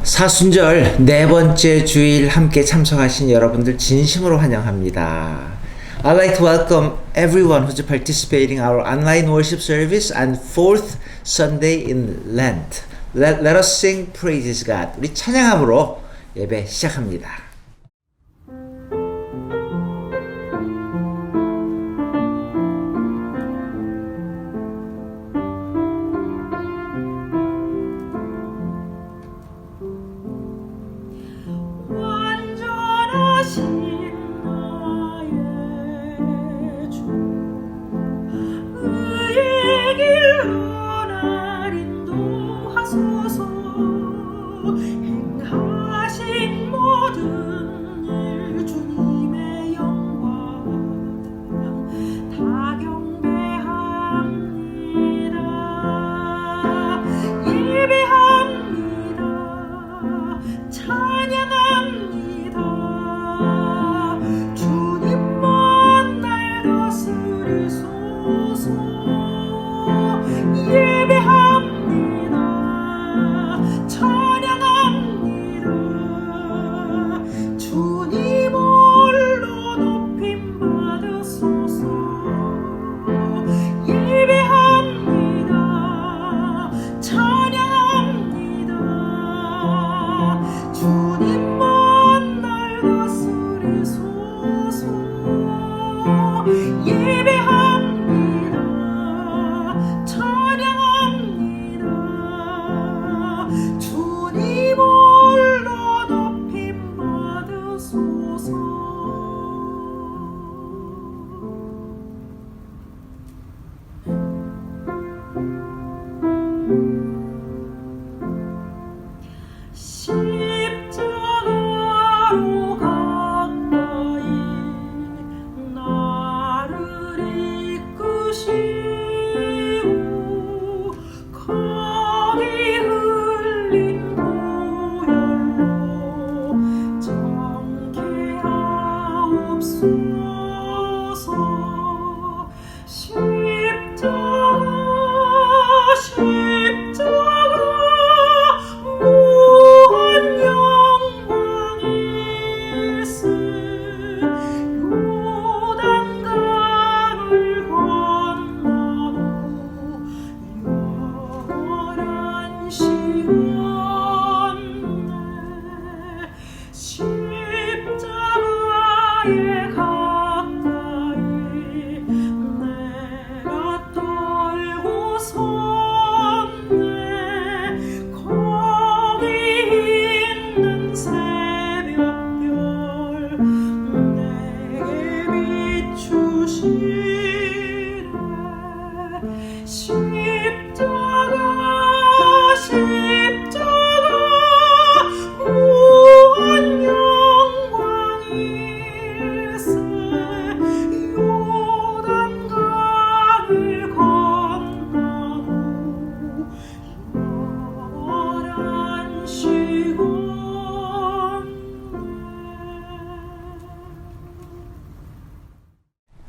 사순절 네 번째 주일 함께 참석하신 여러분들 진심으로 환영합니다. I'd like to welcome everyone who's participating in our online worship service on fourth Sunday in Lent. Let us sing praises God. 우리 찬양함으로 예배 시작합니다.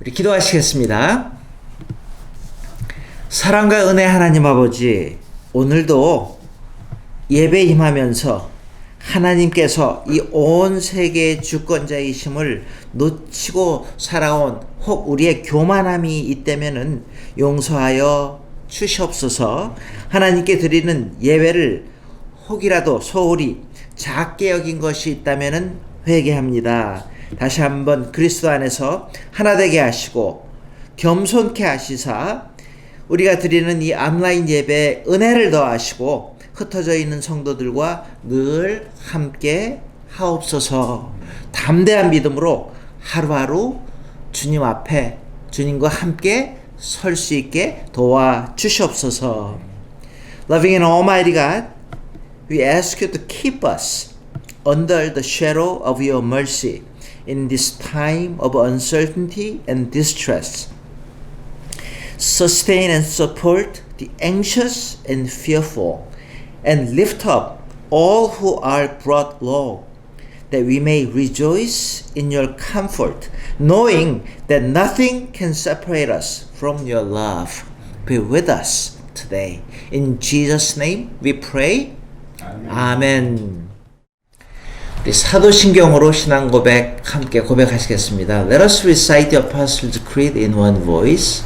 우리 기도하시겠습니다. 사랑과 은혜 하나님 아버지, 오늘도 예배 임하면서 하나님께서 이 온 세계의 주권자이심을 놓치고 살아온 혹 우리의 교만함이 있다면은 용서하여 주시옵소서. 하나님께 드리는 예배를 혹이라도 소홀히 작게 여긴 것이 있다면은 회개합니다. 다시 한번 그리스도 안에서 하나 되게 하시고 겸손케 하시사 우리가 드리는 이 온라인 예배에 은혜를 더하시고 흩어져 있는 성도들과 늘 함께 하옵소서. 담대한 믿음으로 하루하루 주님 앞에 주님과 함께 설 수 있게 도와주시옵소서. Loving and Almighty God, we ask you to keep us under the shadow of your mercy in this time of uncertainty and distress. Sustain and support the anxious and fearful, and lift up all who are brought low, that we may rejoice in your comfort, knowing that nothing can separate us from your love. Be with us today. In Jesus' name we pray. 아멘. 우리 사도신경으로 신앙 고백 함께 고백하시겠습니다. Let us recite the Apostles' Creed in one voice.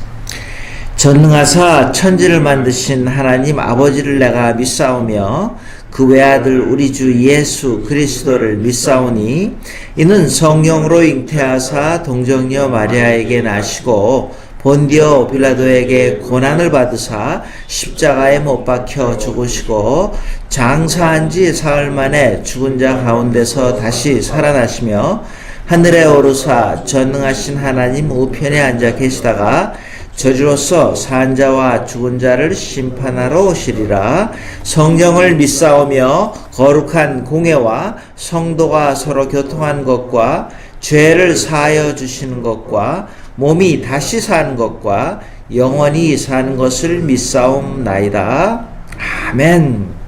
전능하사 천지를 만드신 하나님 아버지를 내가 믿사오며 그 외아들 우리 주 예수 그리스도를 믿사오니 이는 성령으로 잉태하사 동정녀 마리아에게 나시고 본디오 빌라도에게 고난을 받으사 십자가에 못 박혀 죽으시고 장사한 지 사흘 만에 죽은 자 가운데서 다시 살아나시며 하늘에 오르사 전능하신 하나님 우편에 앉아 계시다가 저주로서 산 자와 죽은 자를 심판하러 오시리라. 성령을 믿사오며 거룩한 공회와 성도가 서로 교통한 것과 죄를 사하여 주시는 것과 몸이 다시 사는 것과 영원히 사는 것을 믿사옵나이다. 아멘.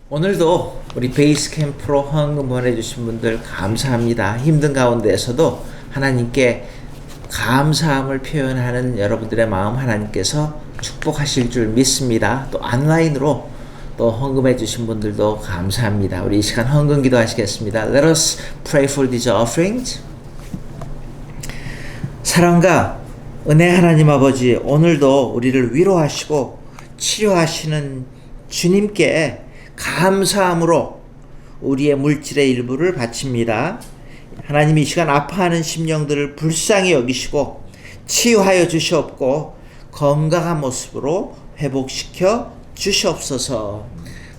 오늘도 우리 베이스 캠프로 헌금 보내주신 분들 감사합니다. 힘든 가운데에서도 하나님께 감사함을 표현하는 여러분들의 마음 하나님께서 축복하실 줄 믿습니다. 또 온라인으로 또 헌금해 주신 분들도 감사합니다. 우리 이 시간 헌금 기도하시겠습니다. Let us pray for these offerings. 사랑과 은혜 하나님 아버지, 오늘도 우리를 위로하시고 치료하시는 주님께 감사함으로 우리의 물질의 일부를 바칩니다. 하나님, 이 시간 아파하는 심령들을 불쌍히 여기시고 치유하여 주시옵고 건강한 모습으로 회복시켜 주시옵소서.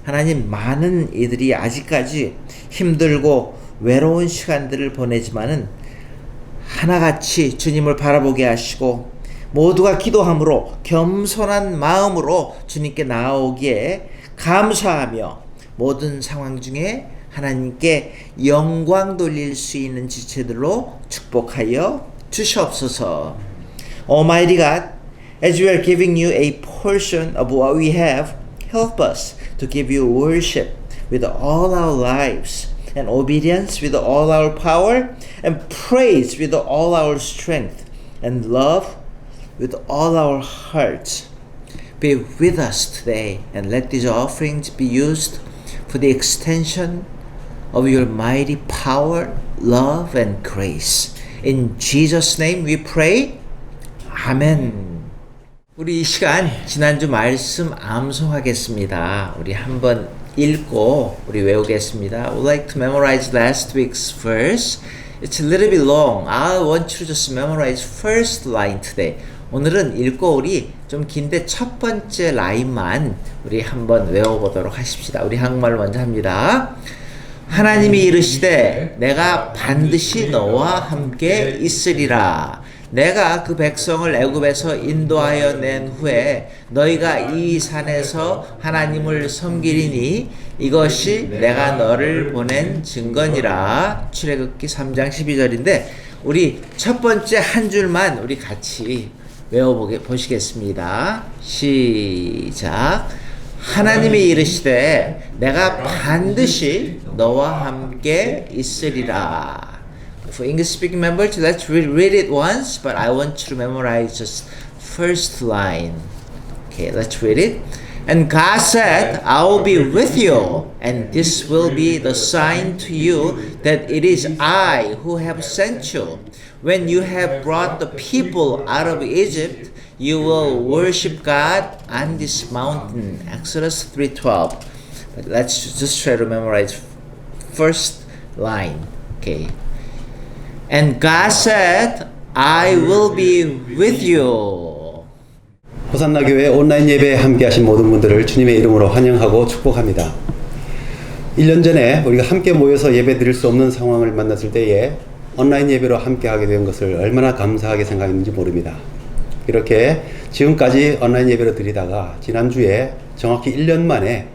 하나님, 많은 이들이 아직까지 힘들고 외로운 시간들을 보내지만은 하나같이 주님을 바라보게 하시고 모두가 기도함으로 겸손한 마음으로 주님께 나아오기에 감사하며 모든 상황 중에 하나님께 영광 돌릴 수 있는 지체들로 축복하여 주시옵소서. Almighty God, as we are giving you a portion of what we have, help us to give you worship with all our lives, and obedience with all our power, and praise with all our strength, and love with all our hearts. Be with us today, and let these offerings be used for the extension of your mighty power, love, and grace. In Jesus' name we pray. 아멘. 우리 이 시간 지난주 말씀 암송하겠습니다. 우리 한번 읽고 우리 외우겠습니다. I would like to memorize last week's verse. It's a little bit long. I want you to just memorize first line today. 오늘은 읽고 우리 좀 긴데 첫 번째 라인만 우리 한번 외워보도록 하십시다. 우리 한국말로 먼저 합니다. 하나님이 이르시되 내가 반드시 너와 함께 있으리라. 내가 그 백성을 애굽에서 인도하여 낸 후에 너희가 이 산에서 하나님을 섬기리니 이것이 내가 너를 보낸 증거니라. 출애굽기 3장 12절인데 우리 첫 번째 한 줄만 우리 같이 보시겠습니다. 시작. 하나님이 이르시되 내가 반드시 너와 함께 있으리라. For English speaking members, let's read it once, but I want you to memorize just first line. Okay, let's read it. And God said, I will be with you, and this will be the sign to you that it is I who have sent you. When you have brought the people out of Egypt, you will worship God on this mountain. Exodus 3:12. But let's just try to memorize first line. Okay. And God said, I will be with you. 호산나 교회 온라인 예배에 함께하신 모든 분들을 주님의 이름으로 환영하고 축복합니다. 1년 전에 우리가 함께 모여서 예배 드릴 수 없는 상황을 만났을 때에 온라인 예배로 함께하게 된 것을 얼마나 감사하게 생각했는지 모릅니다. 이렇게 지금까지 온라인 예배를 드리다가 지난주에 정확히 1년 만에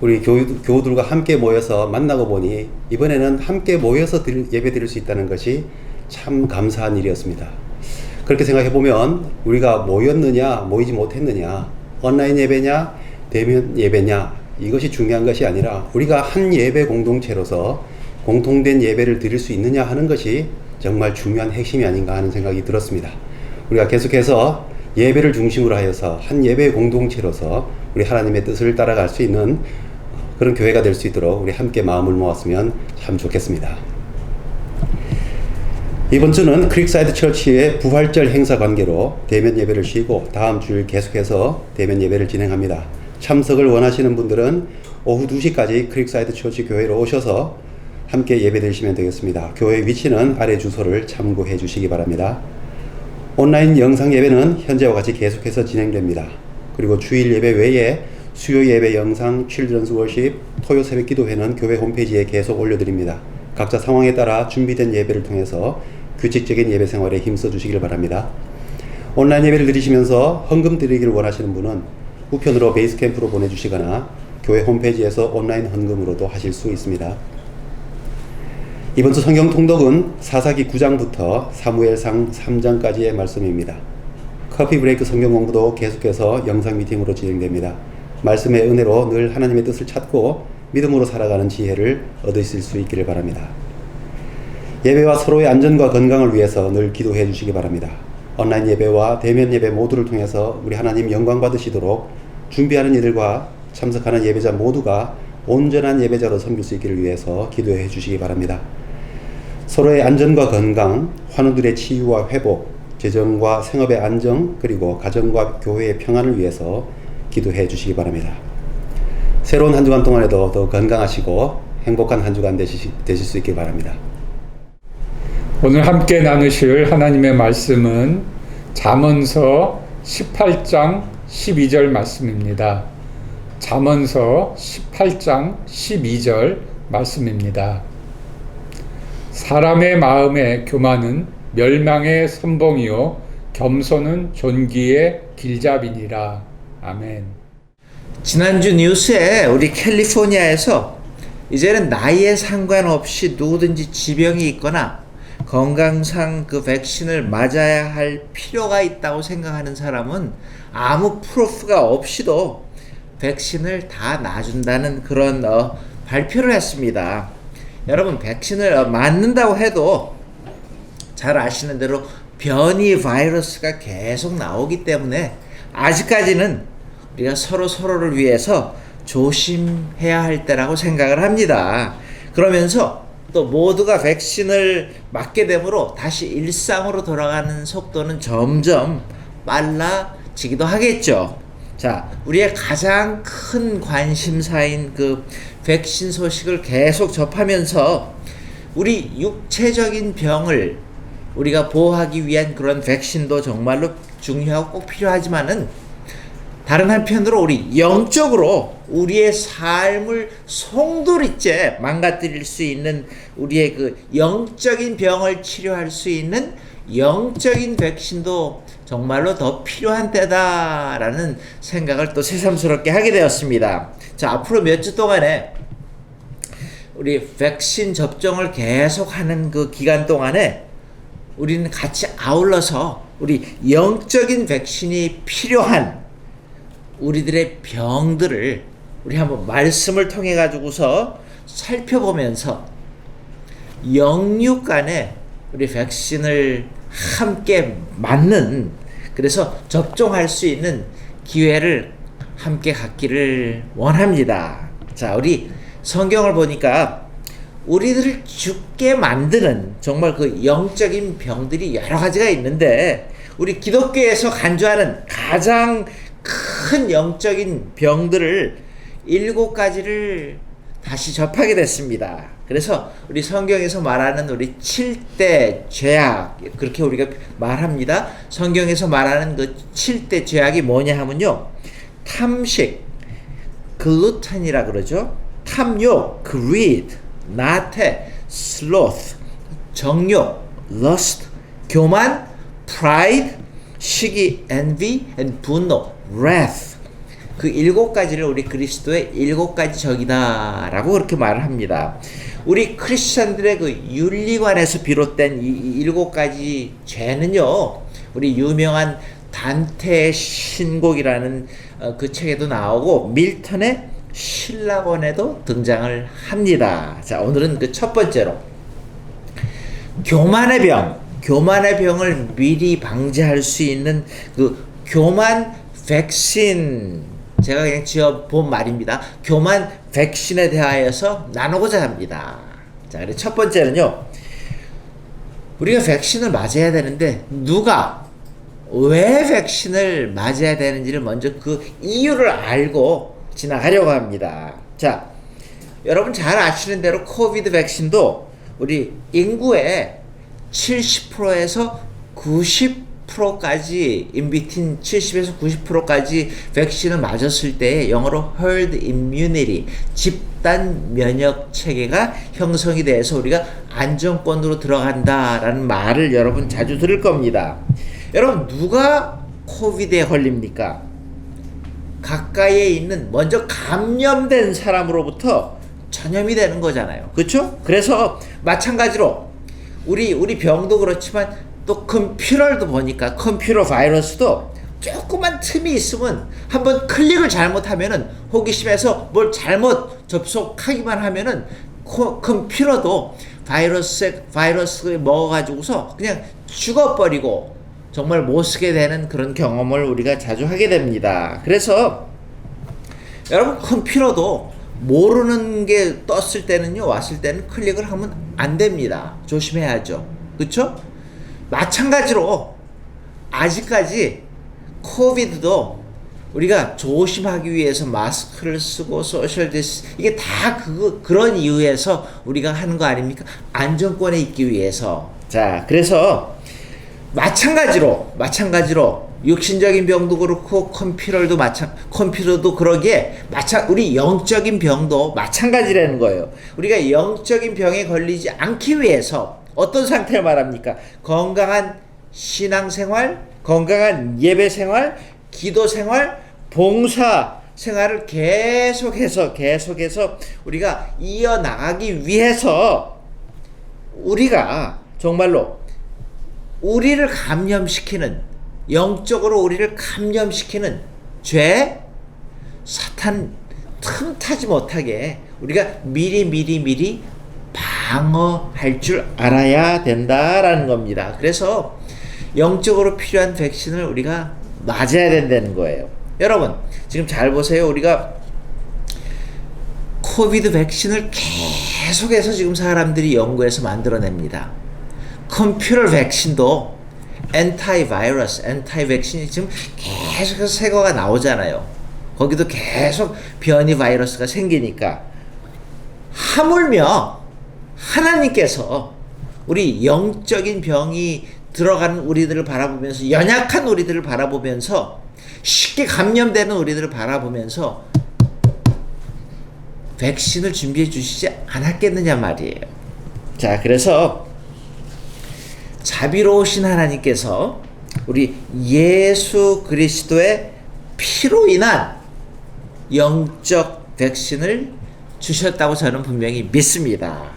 우리 교우들과 함께 모여서 만나고 보니 이번에는 함께 모여서 예배 드릴 수 있다는 것이 참 감사한 일이었습니다. 그렇게 생각해 보면 우리가 모였느냐 모이지 못했느냐, 온라인 예배냐 대면 예배냐, 이것이 중요한 것이 아니라 우리가 한 예배 공동체로서 공통된 예배를 드릴 수 있느냐 하는 것이 정말 중요한 핵심이 아닌가 하는 생각이 들었습니다. 우리가 계속해서 예배를 중심으로 하여서 한 예배 공동체로서 우리 하나님의 뜻을 따라갈 수 있는 그런 교회가 될 수 있도록 우리 함께 마음을 모았으면 참 좋겠습니다. 이번 주는 크릭사이드 처치의 부활절 행사 관계로 대면 예배를 쉬고 다음 주일 계속해서 대면 예배를 진행합니다. 참석을 원하시는 분들은 오후 2시까지 크릭사이드 처치 교회로 오셔서 함께 예배 드리시면 되겠습니다. 교회 위치는 아래 주소를 참고해 주시기 바랍니다. 온라인 영상 예배는 현재와 같이 계속해서 진행됩니다. 그리고 주일 예배 외에 수요 예배 영상, 칠드런스 월십, 토요 새벽 기도회는 교회 홈페이지에 계속 올려드립니다. 각자 상황에 따라 준비된 예배를 통해서 규칙적인 예배 생활에 힘써 주시길 바랍니다. 온라인 예배를 드리시면서 헌금 드리기를 원하시는 분은 우편으로 베이스캠프로 보내주시거나 교회 홈페이지에서 온라인 헌금으로도 하실 수 있습니다. 이번 주 성경 통독은 사사기 9장부터 사무엘상 3장까지의 말씀입니다. 커피 브레이크 성경 공부도 계속해서 영상 미팅으로 진행됩니다. 말씀의 은혜로 늘 하나님의 뜻을 찾고 믿음으로 살아가는 지혜를 얻으실 수 있기를 바랍니다. 예배와 서로의 안전과 건강을 위해서 늘 기도해 주시기 바랍니다. 온라인 예배와 대면 예배 모두를 통해서 우리 하나님 영광 받으시도록 준비하는 이들과 참석하는 예배자 모두가 온전한 예배자로 섬길 수 있기를 위해서 기도해 주시기 바랍니다. 서로의 안전과 건강, 환우들의 치유와 회복, 재정과 생업의 안정, 그리고 가정과 교회의 평안을 위해서 기도해 주시기 바랍니다. 새로운 한 주간 동안에도 더 건강하시고 행복한 한 주간 되실 수 있길 바랍니다. 오늘 함께 나누실 하나님의 말씀은 잠언서 18장 12절 말씀입니다. 잠언서 18장 12절 말씀입니다. 사람의 마음의 교만은 멸망의 선봉이요 겸손은 존귀의 길잡이니라. 아멘. 지난주 뉴스에 우리 캘리포니아에서 이제는 나이에 상관없이 누구든지 지병이 있거나 건강상 그 백신을 맞아야 할 필요가 있다고 생각하는 사람은 아무 프루프가 없이도 백신을 다 놔준다는 그런 발표를 했습니다. 여러분, 백신을 맞는다고 해도 잘 아시는 대로 변이 바이러스가 계속 나오기 때문에 아직까지는 우리가 서로를 위해서 조심해야 할 때라고 생각을 합니다. 그러면서 또 모두가 백신을 맞게 되므로 다시 일상으로 돌아가는 속도는 점점 빨라지기도 하겠죠. 자, 우리의 가장 큰 관심사인 그 백신 소식을 계속 접하면서 우리 육체적인 병을 우리가 보호하기 위한 그런 백신도 정말로 중요하고 꼭 필요하지만은 다른 한편으로 우리 영적으로 우리의 삶을 송두리째 망가뜨릴 수 있는 우리의 그 영적인 병을 치료할 수 있는 영적인 백신도 정말로 더 필요한 때다라는 생각을 또 새삼스럽게 하게 되었습니다. 자, 앞으로 몇 주 동안에 우리 백신 접종을 계속하는 그 기간 동안에 우리는 같이 아울러서 우리 영적인 백신이 필요한 우리들의 병들을 우리 한번 말씀을 통해 가지고서 살펴보면서 영육 간에 우리 백신을 함께 맞는, 그래서 접종할 수 있는 기회를 함께 갖기를 원합니다. 자, 우리 성경을 보니까 우리들을 죽게 만드는 정말 그 영적인 병들이 여러 가지가 있는데, 우리 기독교에서 간주하는 가장 큰 영적인 병들을 7가지를 다시 접하게 됐습니다. 그래서 우리 성경에서 말하는 우리 7대 죄악, 그렇게 우리가 말합니다. 성경에서 말하는 그 7대 죄악이 뭐냐 하면요, 탐식, 글루텐이라 그러죠. 탐욕, greed, 나태, sloth, 정욕, lust, 교만, pride, 시기, envy, and 분노, wrath. 그 7가지를 우리 그리스도의 7가지 적이다라고 그렇게 말을 합니다. 우리 크리스천들의 그 윤리관에서 비롯된 이 7가지 죄는요, 우리 유명한 단테의 신곡이라는 그 책에도 나오고 밀턴의 신라권에도 등장을 합니다. 자, 오늘은 그 첫 번째로 교만의 병, 교만의 병을 미리 방지할 수 있는 그 교만 백신, 제가 그냥 지어본 말입니다. 교만 백신에 대하여서 나누고자 합니다. 자, 그래 첫 번째는요, 우리가 백신을 맞아야 되는데 누가 왜 백신을 맞아야 되는지를 먼저 그 이유를 알고 지나가려고 합니다. 자, 여러분 잘 아시는 대로 코비드 백신도 우리 인구의 70%에서 90%까지 인비틴 70에서 90%까지 백신을 맞았을 때 영어로 herd immunity, 집단 면역 체계가 형성이 돼서 우리가 안정권으로 들어간다라는 말을 여러분 자주 들을 겁니다. 여러분, 누가 코비드에 걸립니까? 가까이에 있는 먼저 감염된 사람으로부터 전염이 되는 거잖아요. 그렇죠? 그래서 마찬가지로 우리 병도 그렇지만 또 컴퓨터도 보니까 컴퓨터 바이러스도 조그만 틈이 있으면 한번 클릭을 잘못하면은, 호기심에서 뭘 잘못 접속하기만 하면은 컴퓨터도 바이러스에 먹어가지고서 그냥 죽어버리고 정말 못 쓰게 되는 그런 경험을 우리가 자주 하게 됩니다. 그래서 여러분, 컴퓨터도 모르는 게 떴을 때는요, 왔을 때는 클릭을 하면 안 됩니다. 조심해야죠. 그렇죠? 마찬가지로 아직까지 코비드도 우리가 조심하기 위해서 마스크를 쓰고 소셜 디스, 이게 다 그런 이유에서 우리가 하는 거 아닙니까? 안정권에 있기 위해서. 자, 그래서 마찬가지로 육신적인 병도 그렇고 컴퓨터도 그러기에 우리 영적인 병도 마찬가지라는 거예요. 우리가 영적인 병에 걸리지 않기 위해서 어떤 상태를 말합니까? 건강한 신앙생활, 건강한 예배생활, 기도생활, 봉사생활을 계속해서 우리가 이어나가기 위해서 우리가 정말로 우리를 감염시키는, 영적으로 우리를 감염시키는 죄, 사탄 틈타지 못하게 우리가 미리 방어할 줄 알아야 된다라는 겁니다. 그래서 영적으로 필요한 백신을 우리가 맞아야 된다는 거예요. 여러분, 지금 잘 보세요. 우리가 코비드 백신을 계속해서 지금 사람들이 연구해서 만들어냅니다. 컴퓨터 백신도 엔타이 백신이 지금 계속해서 새 거가 나오잖아요. 거기도 계속 변이 바이러스가 생기니까, 하나님께서 우리 영적인 병이 들어가는 우리들을 바라보면서, 연약한 우리들을 바라보면서, 쉽게 감염되는 우리들을 바라보면서 백신을 준비해 주시지 않았겠느냐 말이에요. 자, 그래서 자비로우신 하나님께서 우리 예수 그리스도의 피로 인한 영적 백신을 주셨다고 저는 분명히 믿습니다.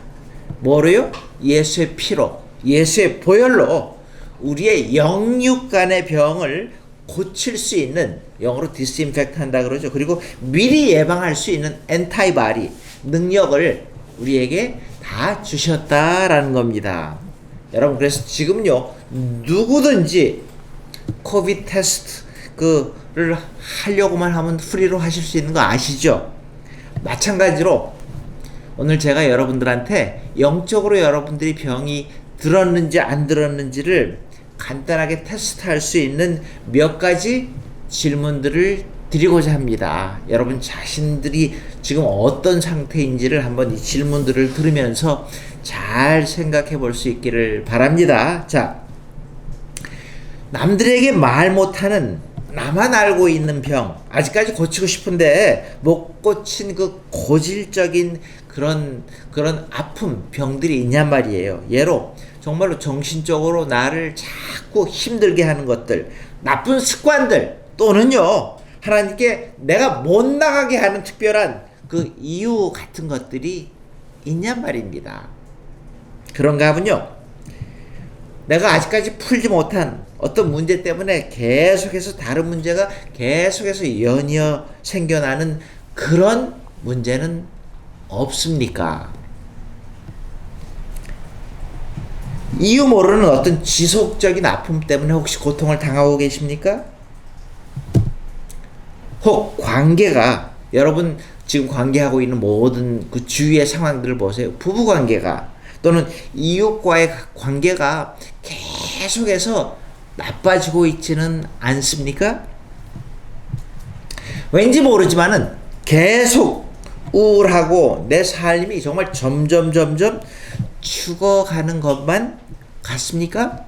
뭐로요? 예수의 피로, 예수의 보혈로 우리의 영육 간의 병을 고칠 수 있는, 영어로 디스인펙트 한다 그러죠. 그리고 미리 예방할 수 있는 엔타이바디 능력을 우리에게 다 주셨다라는 겁니다. 여러분, 그래서 지금요, 누구든지 코비드 테스트 그를 하려고만 하면 프리로 하실 수 있는 거 아시죠? 마찬가지로 오늘 제가 여러분들한테 영적으로 여러분들이 병이 들었는지 안 들었는지를 간단하게 테스트할 수 있는 몇 가지 질문들을 드리고자 합니다. 여러분 자신들이 지금 어떤 상태인지를 한번 이 질문들을 들으면서 잘 생각해 볼 수 있기를 바랍니다. 자, 남들에게 말 못하는, 나만 알고 있는 병, 아직까지 고치고 싶은데 못 고친 그 고질적인 그런 아픔, 병들이 있냔 말이에요. 예로 정말로 정신적으로 나를 자꾸 힘들게 하는 것들, 나쁜 습관들, 또는요 하나님께 내가 못 나가게 하는 특별한 그 이유 같은 것들이 있냔 말입니다. 그런가 하면요, 내가 아직까지 풀지 못한 어떤 문제 때문에 계속해서 다른 문제가 계속해서 연이어 생겨나는 그런 문제는 없습니까? 이유 모르는 어떤 지속적인 아픔 때문에 혹시 고통을 당하고 계십니까? 혹 관계가, 여러분 지금 관계하고 있는 모든 그 주위의 상황들을 보세요. 부부 관계가 또는 이웃과의 관계가 계속해서 나빠지고 있지는 않습니까? 왠지 모르지만은 계속 우울하고 내 삶이 정말 점점 죽어가는 것만 같습니까?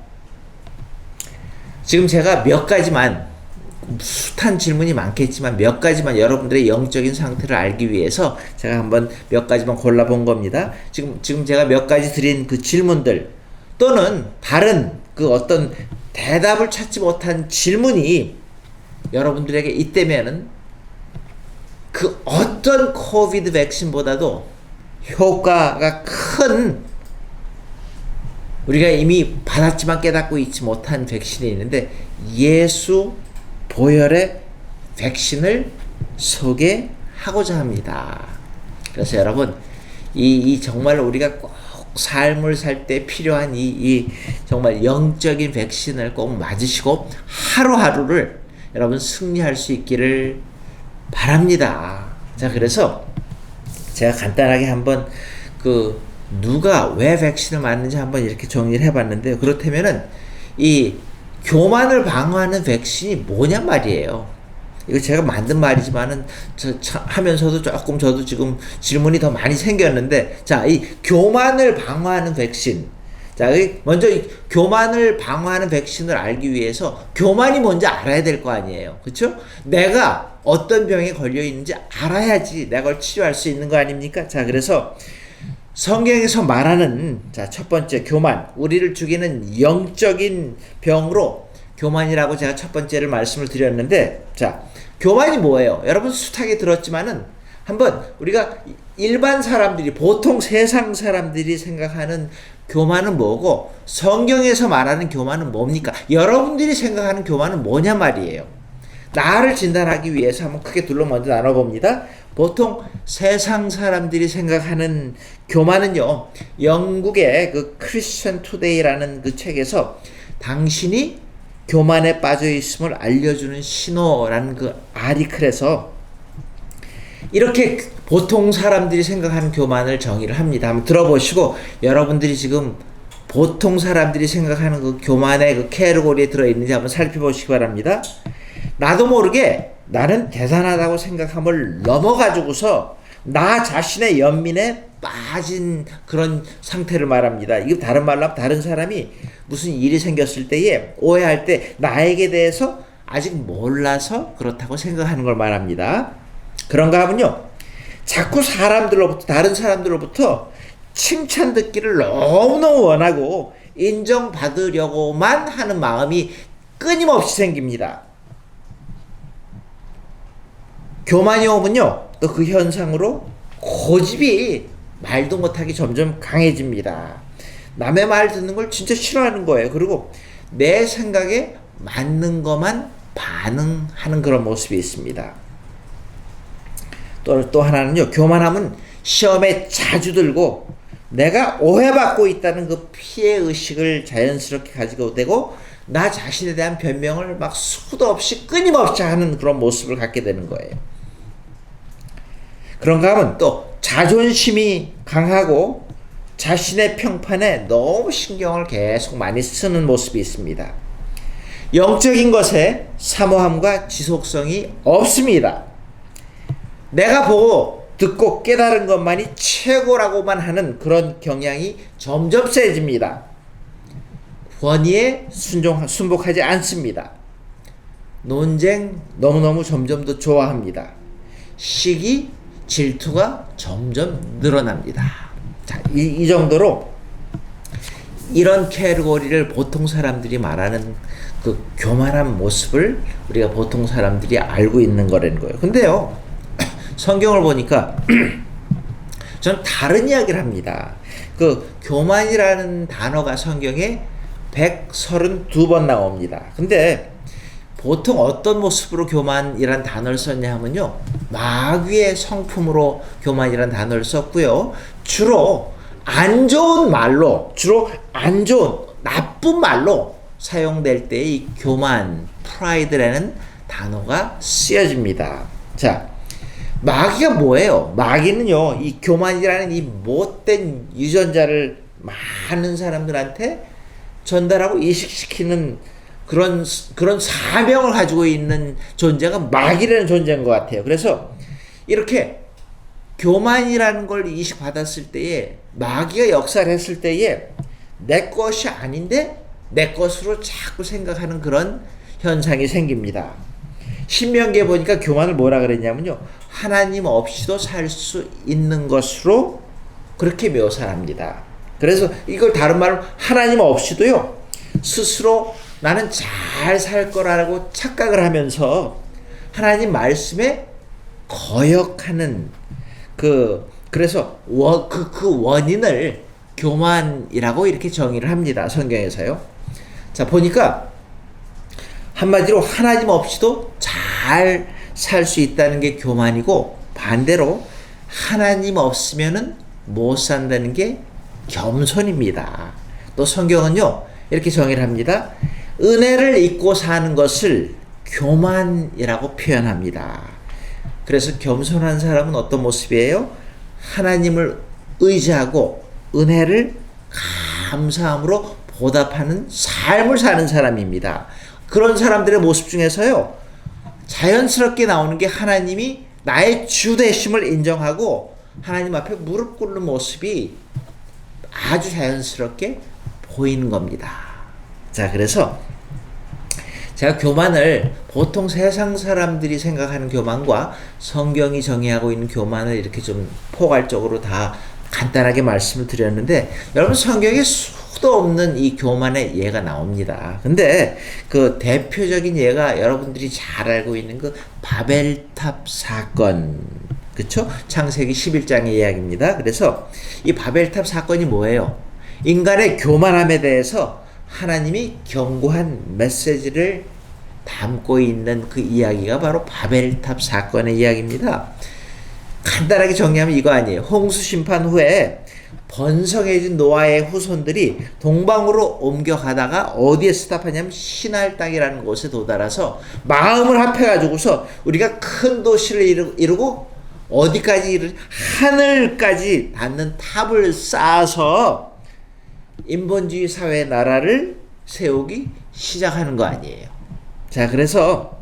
지금 제가 몇 가지만, 숱한 질문이 많겠지만 몇 가지만 여러분들의 영적인 상태를 알기 위해서 제가 한번 몇 가지만 골라본 겁니다. 지금 제가 몇 가지 드린 그 질문들, 또는 다른 그 어떤 대답을 찾지 못한 질문이 여러분들에게 있다면은 그 어떤 코비드 백신보다도 효과가 큰, 우리가 이미 받았지만 깨닫고 있지 못한 백신이 있는데, 예수 보혈의 백신을 소개하고자 합니다. 그래서 여러분, 이 정말 우리가 꼭 삶을 살 때 필요한 이 정말 영적인 백신을 꼭 맞으시고 하루하루를 여러분 승리할 수 있기를 바랍니다. 자, 그래서 제가 간단하게 한번 누가 왜 백신을 맞는지 한번 이렇게 정리를 해봤는데요. 그렇다면은 이 교만을 방어하는 백신이 뭐냐 말이에요. 이거 제가 만든 말이지만은 하면서도 조금 저도 지금 질문이 더 많이 생겼는데, 자, 이 교만을 방어하는 백신. 자, 먼저 이 교만을 방어하는 백신을 알기 위해서 교만이 뭔지 알아야 될 거 아니에요. 그렇죠? 내가 어떤 병에 걸려 있는지 알아야지 내가 그걸 치료할 수 있는 거 아닙니까? 자, 그래서 성경에서 말하는, 자, 첫 번째 교만, 우리를 죽이는 영적인 병으로 교만이라고 제가 첫 번째를 말씀을 드렸는데, 자, 교만이 뭐예요? 여러분 숱하게 들었지만은 한번 우리가 일반 사람들이, 보통 세상 사람들이 생각하는 교만은 뭐고 성경에서 말하는 교만은 뭡니까? 여러분들이 생각하는 교만은 뭐냐 말이에요. 나를 진단하기 위해서 한번 크게 둘로 먼저 나눠봅니다. 보통 세상 사람들이 생각하는 교만은요, 영국의 그 크리스천 투데이라는 그 책에서 당신이 교만에 빠져 있음을 알려주는 신호라는 그 아리클에서 이렇게 보통 사람들이 생각하는 교만을 정의를 합니다. 한번 들어보시고 여러분들이 지금 보통 사람들이 생각하는 그 교만의 그 캐러고리에 들어있는지 한번 살펴보시기 바랍니다. 나도 모르게 나는 대단하다고 생각함을 넘어가지고서 나 자신의 연민에 빠진 그런 상태를 말합니다. 이거 다른 말로 하면 다른 사람이 무슨 일이 생겼을 때에 오해할 때 나에게 대해서 아직 몰라서 그렇다고 생각하는 걸 말합니다. 그런가 하면요, 자꾸 다른 사람들로부터 칭찬 듣기를 너무너무 원하고 인정받으려고만 하는 마음이 끊임없이 생깁니다. 교만이 오면요, 또 그 현상으로 고집이 말도 못하게 점점 강해집니다. 남의 말 듣는 걸 진짜 싫어하는 거예요. 그리고 내 생각에 맞는 것만 반응하는 그런 모습이 있습니다. 또 하나는요, 교만함은 시험에 자주 들고 내가 오해받고 있다는 그 피해의식을 자연스럽게 가지고 되고 나 자신에 대한 변명을 막 수도 없이 끊임없이 하는 그런 모습을 갖게 되는 거예요. 그런가 하면 또 자존심이 강하고 자신의 평판에 너무 신경을 계속 많이 쓰는 모습이 있습니다. 영적인 것에 사모함과 지속성이 없습니다. 내가 보고 듣고 깨달은 것만이 최고라고만 하는 그런 경향이 점점 세집니다. 권위에 순복하지 않습니다. 논쟁 너무너무 점점 더 좋아합니다. 시기, 질투가 점점 늘어납니다. 자, 이 정도로 이런 캐테고리를 보통 사람들이 말하는 그 교만한 모습을 우리가 보통 사람들이 알고 있는 거라는 거예요. 근데요, 성경을 보니까 전 다른 이야기를 합니다. 그 교만이라는 단어가 성경에 132번 나옵니다. 근데 보통 어떤 모습으로 교만이란 단어를 썼냐 하면요, 마귀의 성품으로 교만이란 단어를 썼고요, 주로 안 좋은 말로, 나쁜 말로 사용될 때 이 교만, 프라이드라는 단어가 쓰여집니다. 자, 마귀가 뭐예요? 마귀는요, 이 교만이라는 이 못된 유전자를 많은 사람들한테 전달하고 이식시키는 그런 사명을 가지고 있는 존재가 마귀라는 존재인 것 같아요. 그래서 이렇게 교만이라는 걸 이식받았을 때에, 마귀가 역사를 했을 때에 내 것이 아닌데 내 것으로 자꾸 생각하는 그런 현상이 생깁니다. 신명기에 보니까 교만을 뭐라 그랬냐면요, 하나님 없이도 살 수 있는 것으로 그렇게 묘사합니다. 그래서 이걸 다른 말로 하나님 없이도요, 스스로 나는 잘 살 거라고 착각을 하면서 하나님 말씀에 거역하는 그래서 그 원인을 교만이라고 이렇게 정의를 합니다. 성경에서요. 자, 보니까 한마디로 하나님 없이도 잘 살 수 있다는 게 교만이고, 반대로 하나님 없으면은 못 산다는 게 겸손입니다. 또 성경은요, 이렇게 정의를 합니다. 은혜를 잊고 사는 것을 교만이라고 표현합니다. 그래서 겸손한 사람은 어떤 모습이에요? 하나님을 의지하고 은혜를 감사함으로 보답하는 삶을 사는 사람입니다. 그런 사람들의 모습 중에서요, 자연스럽게 나오는 게 하나님이 나의 주 되심을 인정하고 하나님 앞에 무릎 꿇는 모습이 아주 자연스럽게 보이는 겁니다. 자, 그래서 제가 교만을 보통 세상 사람들이 생각하는 교만과 성경이 정의하고 있는 교만을 이렇게 좀 포괄적으로 다 간단하게 말씀을 드렸는데, 여러분 성경에 수도 없는 이 교만의 예가 나옵니다. 근데 그 대표적인 예가 여러분들이 잘 알고 있는 그 바벨탑 사건, 그쵸? 창세기 11장의 이야기입니다. 그래서 이 바벨탑 사건이 뭐예요? 인간의 교만함에 대해서 하나님이 경고한 메시지를 담고 있는 그 이야기가 바로 바벨탑 사건의 이야기입니다. 간단하게 정리하면 이거 아니에요. 홍수 심판 후에 번성해진 노아의 후손들이 동방으로 옮겨가다가 어디에 스탑하냐면 시날 땅이라는 곳에 도달해서 마음을 합해가지고서 우리가 큰 도시를 이루고 어디까지 하늘까지 닿는 탑을 쌓아서 인본주의 사회 나라를 세우기 시작하는 거 아니에요. 자, 그래서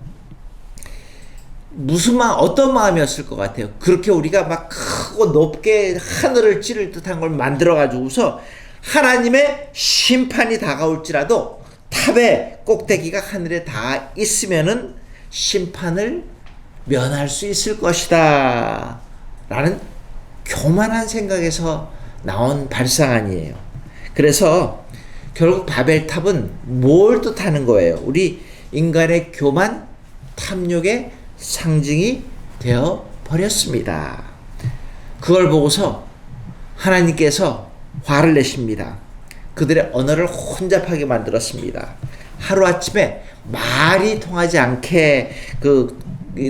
어떤 마음이었을 것 같아요? 그렇게 우리가 막 크고 높게 하늘을 찌를 듯한 걸 만들어가지고서 하나님의 심판이 다가올지라도 탑의 꼭대기가 하늘에 닿아 있으면은 심판을 면할 수 있을 것이다 라는 교만한 생각에서 나온 발상안이에요. 그래서 결국 바벨탑은 뭘 뜻하는 거예요? 우리 인간의 교만, 탐욕의 상징이 되어 버렸습니다. 그걸 보고서 하나님께서 화를 내십니다. 그들의 언어를 혼잡하게 만들었습니다. 하루아침에 말이 통하지 않게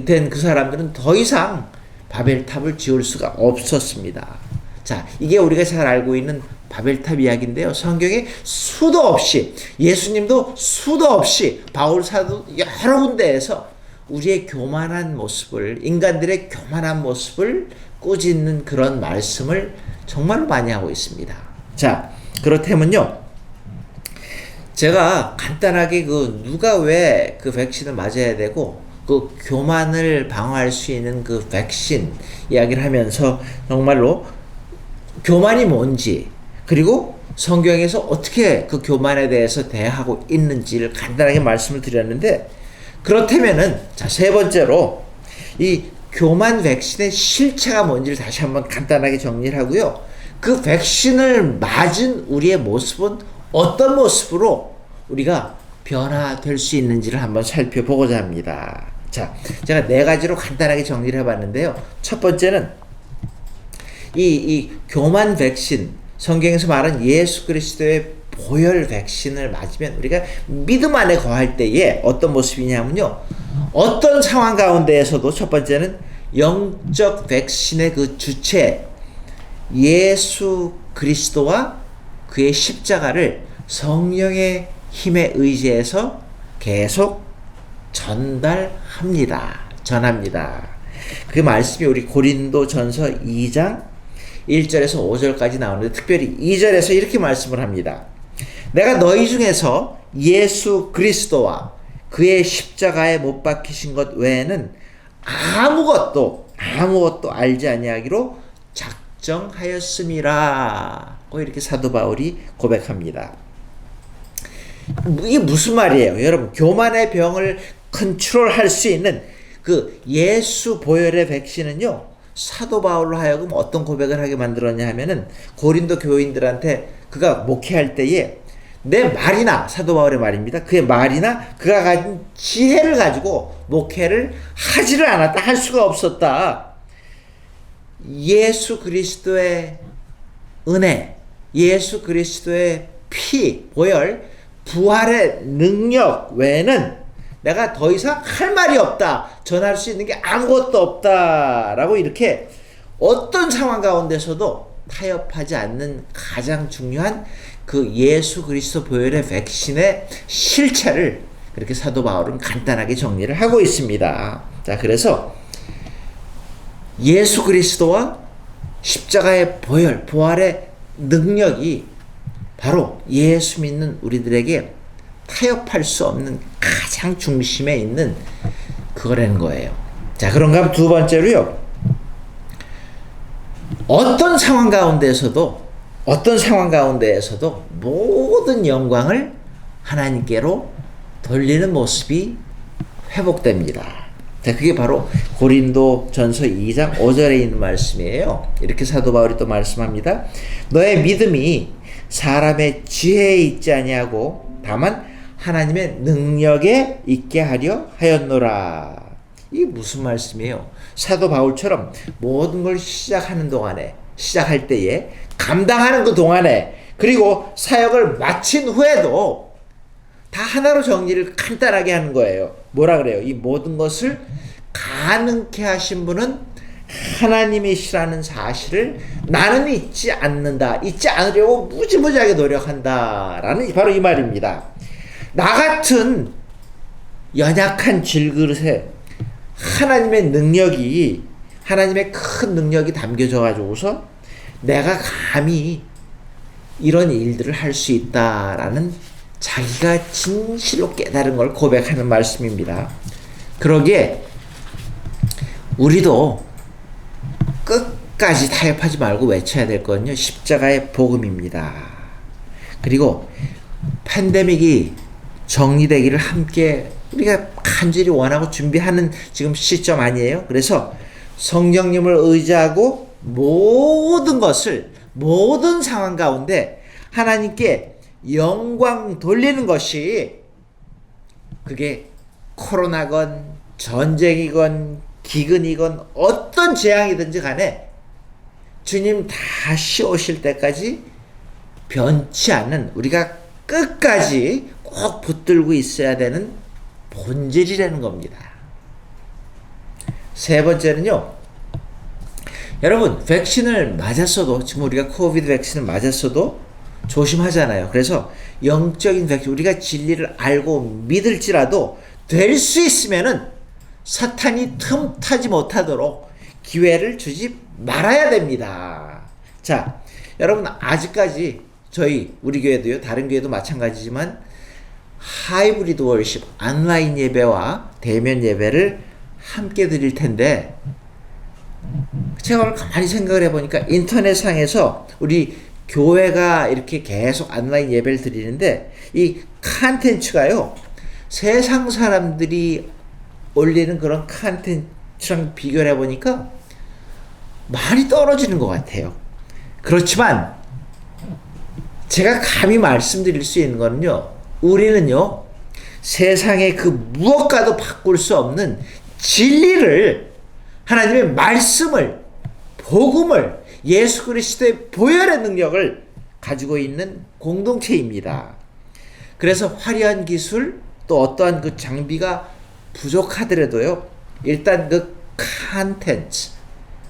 된 그 사람들은 더 이상 바벨탑을 지을 수가 없었습니다. 자, 이게 우리가 잘 알고 있는 바벨탑 이야기인데요. 성경에 수도 없이, 예수님도 수도 없이, 바울 사도 여러 군데에서 우리의 교만한 모습을, 인간들의 교만한 모습을 꾸짖는 그런 말씀을 정말로 많이 하고 있습니다. 자, 그렇다면요, 제가 간단하게 누가 왜 그 백신을 맞아야 되고 그 교만을 방어할 수 있는 그 백신 이야기를 하면서 정말로 교만이 뭔지, 그리고 성경에서 어떻게 그 교만에 대해서 대하고 있는지를 간단하게 말씀을 드렸는데, 그렇다면은 자, 세 번째로 이 교만 백신의 실체가 뭔지를 다시 한번 간단하게 정리를 하고요. 그 백신을 맞은 우리의 모습은 어떤 모습으로 우리가 변화될 수 있는지를 한번 살펴보고자 합니다. 자, 제가 네 가지로 간단하게 정리를 해봤는데요. 첫 번째는 이 교만 백신, 성경에서 말한 예수 그리스도의 보혈 백신을 맞으면 우리가 믿음 안에 거할 때에 어떤 모습이냐면요, 어떤 상황 가운데에서도 첫 번째는 영적 백신의 그 주체 예수 그리스도와 그의 십자가를 성령의 힘에 의지해서 계속 전합니다. 그 말씀이 우리 고린도전서 2장 1절에서 5절까지 나오는데, 특별히 2절에서 이렇게 말씀을 합니다. 내가 너희 중에서 예수 그리스도와 그의 십자가에 못 박히신 것 외에는 아무것도 알지 아니하기로 작정하였음이라. 이렇게 사도 바울이 고백합니다. 이게 무슨 말이에요? 여러분, 교만의 병을 컨트롤할 수 있는 그 예수 보혈의 백신은요, 사도 바울로 하여금 어떤 고백을 하게 만들었냐 하면은, 고린도 교인들한테 그가 목회할 때에 내 말이나, 사도 바울의 말입니다, 그의 말이나 그가 가진 지혜를 가지고 목회를 하지를 않았다, 할 수가 없었다. 예수 그리스도의 은혜, 예수 그리스도의 피, 보혈, 부활의 능력 외에는 내가 더 이상 할 말이 없다, 전할 수 있는 게 아무것도 없다 라고, 이렇게 어떤 상황 가운데서도 타협하지 않는 가장 중요한 그 예수 그리스도 보혈의 백신의 실체를 그렇게 사도 바울은 간단하게 정리를 하고 있습니다. 자, 그래서 예수 그리스도와 십자가의 보혈, 부활의 능력이 바로 예수 믿는 우리들에게 타협할 수 없는 가장 중심에 있는 그거라는 거예요. 자, 그런가 하면 두 번째로요, 어떤 상황 가운데에서도 모든 영광을 하나님께로 돌리는 모습이 회복됩니다. 자, 그게 바로 고린도전서 2장 5절에 있는 말씀이에요. 이렇게 사도 바울이 또 말씀합니다. 너의 믿음이 사람의 지혜에 있지 아니하고 다만 하나님의 능력에 있게 하려 하였노라. 이게 무슨 말씀이에요? 사도 바울처럼 모든 걸 시작할 때에, 감당하는 그 동안에, 그리고 사역을 마친 후에도 다 하나로 정리를 간단하게 하는 거예요. 뭐라 그래요? 이 모든 것을 가능케 하신 분은 하나님이시라는 사실을 나는 잊지 않는다, 잊지 않으려고 무지무지하게 노력한다 라는 바로 이 말입니다. 나 같은 연약한 질그릇에 하나님의 큰 능력이 담겨져 가지고서 내가 감히 이런 일들을 할 수 있다라는 자기가 진실로 깨달은 걸 고백하는 말씀입니다. 그러기에 우리도 끝까지 타협하지 말고 외쳐야 될 건요, 십자가의 복음입니다. 그리고 팬데믹이 정리되기를 함께 우리가 간절히 원하고 준비하는 지금 시점 아니에요? 그래서 성령님을 의지하고 모든 것을, 모든 상황 가운데 하나님께 영광 돌리는 것이, 그게 코로나건 전쟁이건 기근이건 어떤 재앙이든지 간에 주님 다시 오실 때까지 변치 않는, 우리가 끝까지 꼭 붙들고 있어야 되는 본질이라는 겁니다. 세 번째는요, 여러분 백신을 맞았어도, 지금 우리가 코비드 백신을 맞았어도 조심하잖아요. 그래서 영적인 백신, 우리가 진리를 알고 믿을지라도 될 수 있으면은 사탄이 틈타지 못하도록 기회를 주지 말아야 됩니다. 자, 여러분 아직까지 우리 교회도요, 다른 교회도 마찬가지지만 하이브리드 월십, 온라인 예배와 대면 예배를 함께 드릴 텐데, 제가 오늘 가만히 생각을 해보니까 인터넷상에서 우리 교회가 이렇게 계속 온라인 예배를 드리는데 이 컨텐츠가요, 세상 사람들이 올리는 그런 컨텐츠랑 비교를 해보니까 많이 떨어지는 것 같아요. 그렇지만 제가 감히 말씀드릴 수 있는 거는요, 우리는요 세상의 그 무엇과도 바꿀 수 없는 진리를, 하나님의 말씀을, 복음을, 예수 그리스도의 보혈의 능력을 가지고 있는 공동체입니다. 그래서 화려한 기술, 또 어떠한 그 장비가 부족하더라도요, 일단 그 컨텐츠,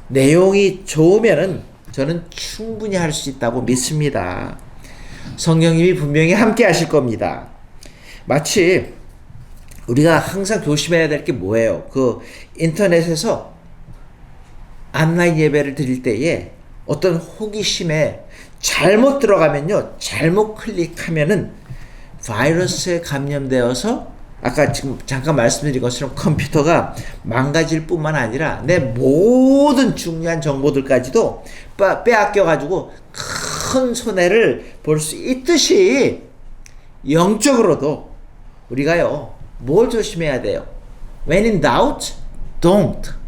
내용이 좋으면은 저는 충분히 할 수 있다고 믿습니다. 성령님이 분명히 함께 하실 겁니다. 마치 우리가 항상 조심해야 될 게 뭐예요? 그 인터넷에서 온라인 예배를 드릴 때에 어떤 호기심에 잘못 들어가면요, 잘못 클릭하면은 바이러스에 감염되어서 아까 지금 잠깐 말씀드린 것처럼 컴퓨터가 망가질 뿐만 아니라 내 모든 중요한 정보들까지도 빼앗겨 가지고 큰 손해를 볼 수 있듯이, 영적으로도 우리가요 뭘 조심해야 돼요? When in doubt, don't.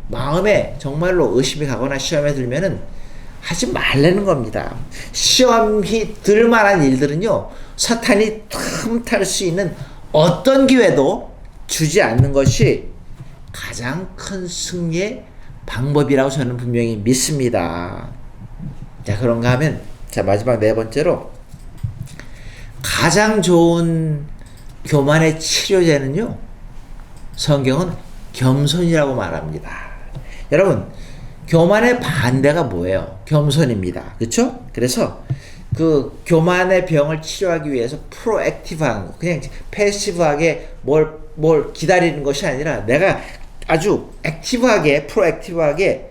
마음에 정말로 의심이 가거나 시험에 들면은 하지 말라는 겁니다. 시험이 들 만한 일들은요, 사탄이 틈탈 수 있는 어떤 기회도 주지 않는 것이 가장 큰 승리의 방법이라고 저는 분명히 믿습니다. 자, 그런가 하면, 자, 마지막 네 번째로, 가장 좋은 교만의 치료제는요, 성경은 겸손이라고 말합니다. 여러분, 교만의 반대가 뭐예요? 겸손입니다. 그렇죠? 그래서 그 교만의 병을 치료하기 위해서 프로액티브한 거, 그냥 패시브하게 뭘 기다리는 것이 아니라 내가 아주 액티브하게, 프로액티브하게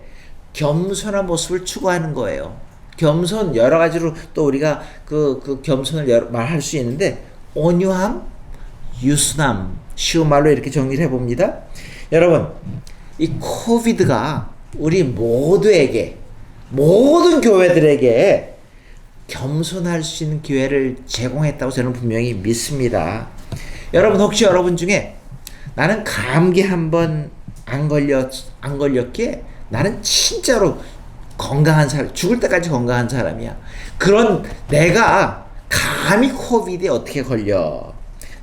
겸손한 모습을 추구하는 거예요. 겸손 여러 가지로 또 우리가 그 겸손을 말할 수 있는데, 온유함, 유순함, 쉬운 말로 이렇게 정리를 해봅니다. 여러분, 이 코비드가 우리 모두에게, 모든 교회들에게 겸손할 수 있는 기회를 제공했다고 저는 분명히 믿습니다. 여러분, 혹시 여러분 중에 나는 감기 한 번 안 걸렸기에 나는 진짜로 건강한 사람, 죽을 때까지 건강한 사람이야, 그런 내가 감히 코비드에 어떻게 걸려,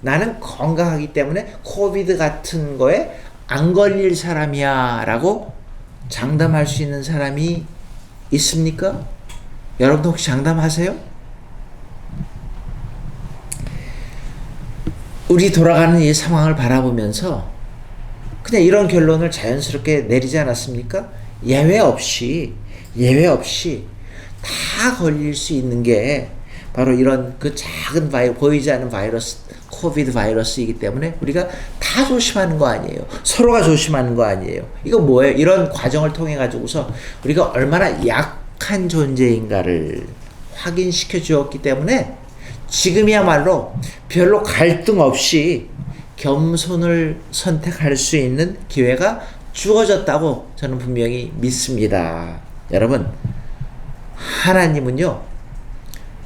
나는 건강하기 때문에 코비드 같은 거에 안 걸릴 사람이야 라고 장담할 수 있는 사람이 있습니까? 여러분도 혹시 장담하세요? 우리 돌아가는 이 상황을 바라보면서 그냥 이런 결론을 자연스럽게 내리지 않았습니까? 예외 없이 다 걸릴 수 있는 게 바로 이런 그 작은 보이지 않는 바이러스, 코비드 바이러스이기 때문에 우리가 다 조심하는 거 아니에요. 서로가 조심하는 거 아니에요. 이거 뭐예요? 이런 과정을 통해 가지고서 우리가 얼마나 약한 존재인가를 확인시켜 주었기 때문에 지금이야말로 별로 갈등 없이 겸손을 선택할 수 있는 기회가 주어졌다고 저는 분명히 믿습니다. 여러분, 하나님은요,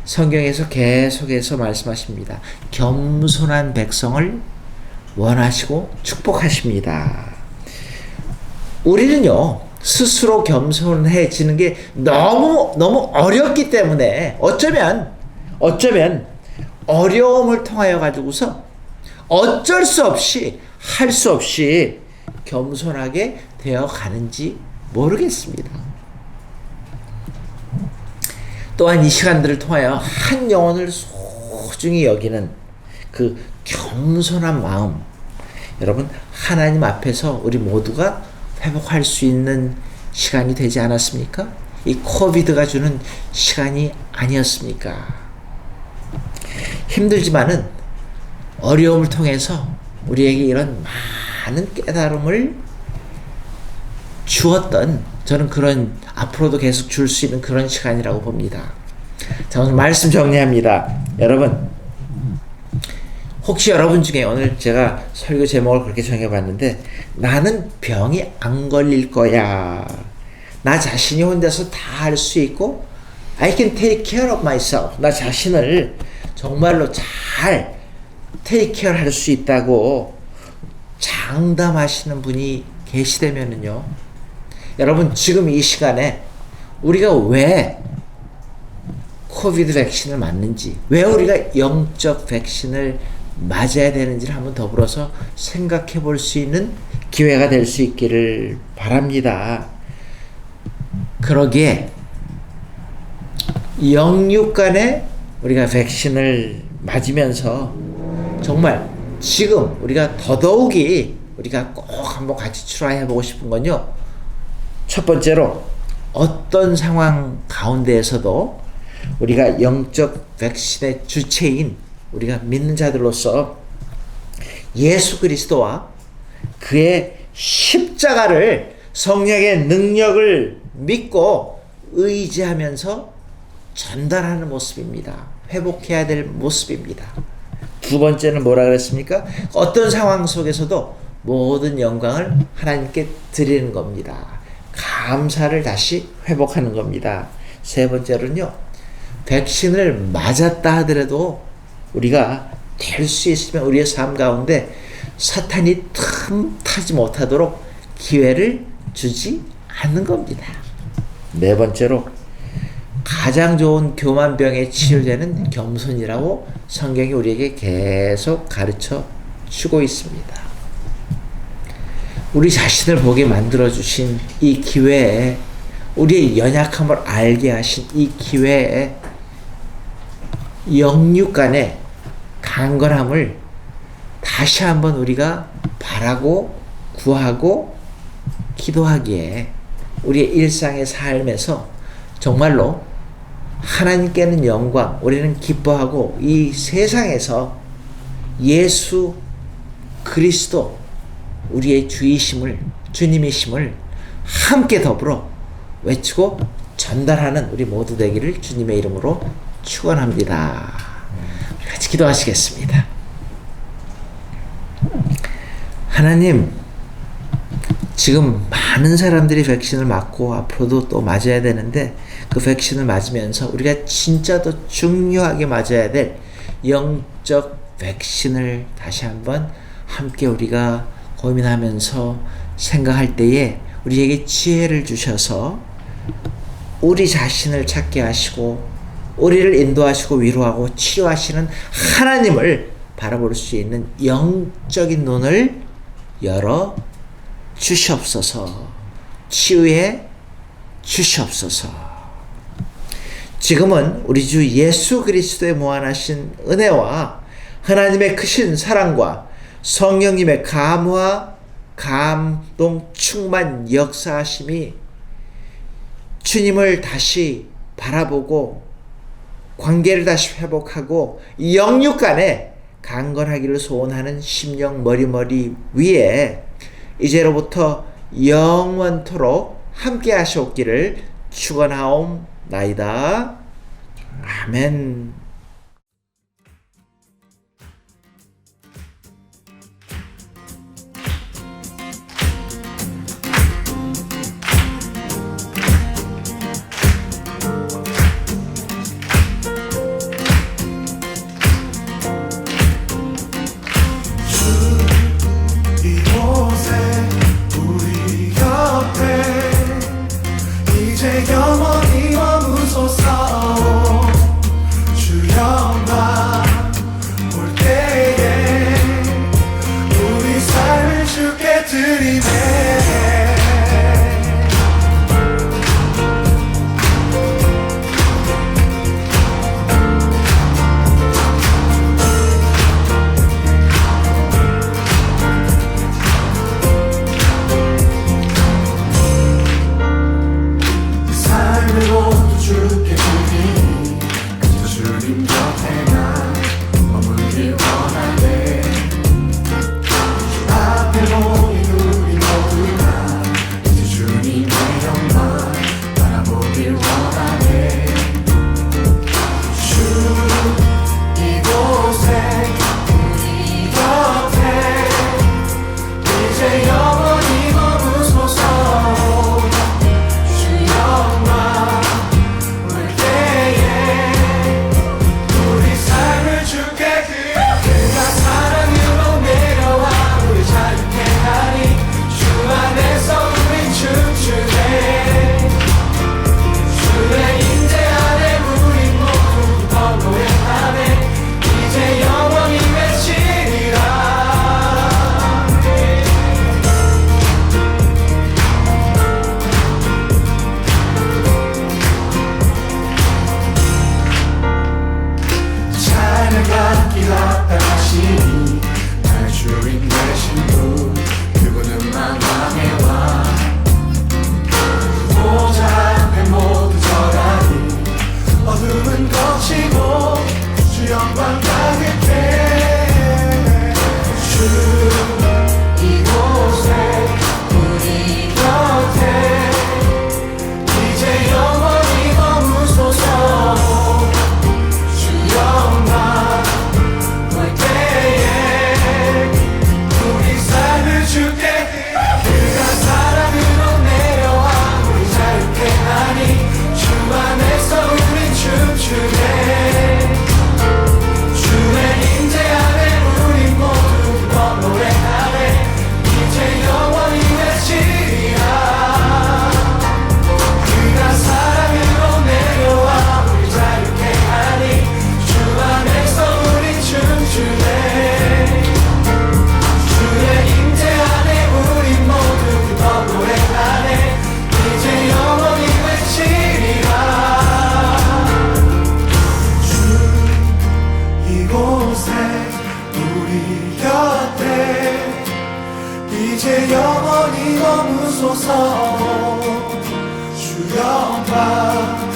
성경에서 계속해서 말씀하십니다. 겸손한 백성을 원하시고 축복하십니다. 우리는요, 스스로 겸손해지는 게 너무 어렵기 때문에 어쩌면 어려움을 통하여 가지고서 어쩔 수 없이 할 수 없이 겸손하게 되어 가는지 모르겠습니다. 또한 이 시간들을 통하여 한 영혼을 소중히 여기는 그 겸손한 마음, 여러분, 하나님 앞에서 우리 모두가 회복할 수 있는 시간이 되지 않았습니까? 이 코비드가 주는 시간이 아니었습니까? 힘들지만은 어려움을 통해서 우리에게 이런 많은 깨달음을 주었던, 저는 그런 앞으로도 계속 줄 수 있는 그런 시간이라고 봅니다. 자, 오늘 말씀 정리합니다. 여러분, 혹시 여러분 중에 오늘 제가 설교 제목을 그렇게 정해봤는데, 나는 병이 안 걸릴 거야, 나 자신이 혼자서 다 할 수 있고 I can take care of myself, 나 자신을 정말로 잘 take care 할 수 있다고 장담하시는 분이 계시다면은요, 여러분, 지금 이 시간에 우리가 왜 코비드 백신을 맞는지, 왜 우리가 영적 백신을 맞아야 되는지를 한번 더불어서 생각해 볼 수 있는 기회가 될 수 있기를 바랍니다. 그러기에 영육 간에 우리가 백신을 맞으면서 정말 지금 우리가 더더욱이 우리가 꼭 한번 같이 트라이 해보고 싶은 건요, 첫 번째로 어떤 상황 가운데에서도 우리가 영적 백신의 주체인 우리가 믿는 자들로서 예수 그리스도와 그의 십자가를, 성령의 능력을 믿고 의지하면서 전달하는 모습입니다. 회복해야 될 모습입니다. 두 번째는 뭐라 그랬습니까? 어떤 상황 속에서도 모든 영광을 하나님께 드리는 겁니다. 감사를 다시 회복하는 겁니다. 세 번째로는요, 백신을 맞았다 하더라도 우리가 될 수 있으면 우리의 삶 가운데 사탄이 틈타지 못하도록 기회를 주지 않는 겁니다. 네 번째로, 가장 좋은 교만병의 치료제는 겸손이라고 성경이 우리에게 계속 가르쳐 주고 있습니다. 우리 자신을 보게 만들어주신 이 기회에, 우리의 연약함을 알게 하신 이 기회에 영육 간의 강건함을 다시 한번 우리가 바라고 구하고 기도하기에 우리의 일상의 삶에서 정말로 하나님께는 영광, 우리는 기뻐하고 이 세상에서 예수 그리스도 우리의 주이심을, 주님이심을 함께 더불어 외치고 전달하는 우리 모두 되기를 주님의 이름으로 축원합니다. 같이 기도하시겠습니다. 하나님, 지금 많은 사람들이 백신을 맞고 앞으로도 또 맞아야 되는데, 그 백신을 맞으면서 우리가 진짜 더 중요하게 맞아야 될 영적 백신을 다시 한번 함께 우리가 고민하면서 생각할 때에 우리에게 지혜를 주셔서 우리 자신을 찾게 하시고 우리를 인도하시고 위로하고 치료하시는 하나님을 바라볼 수 있는 영적인 눈을 열어 주시옵소서. 치유해 주시옵소서. 지금은 우리 주 예수 그리스도의 무한하신 은혜와 하나님의 크신 사랑과 성령님의 감화, 감동, 충만 역사하심이 주님을 다시 바라보고 관계를 다시 회복하고 영육 간에 강건하기를 소원하는 심령 머리머리 위에 이제로부터 영원토록 함께 하시옵기를 축원하옵나이다. 아멘. 이제 영원히 머무소서 주여 영광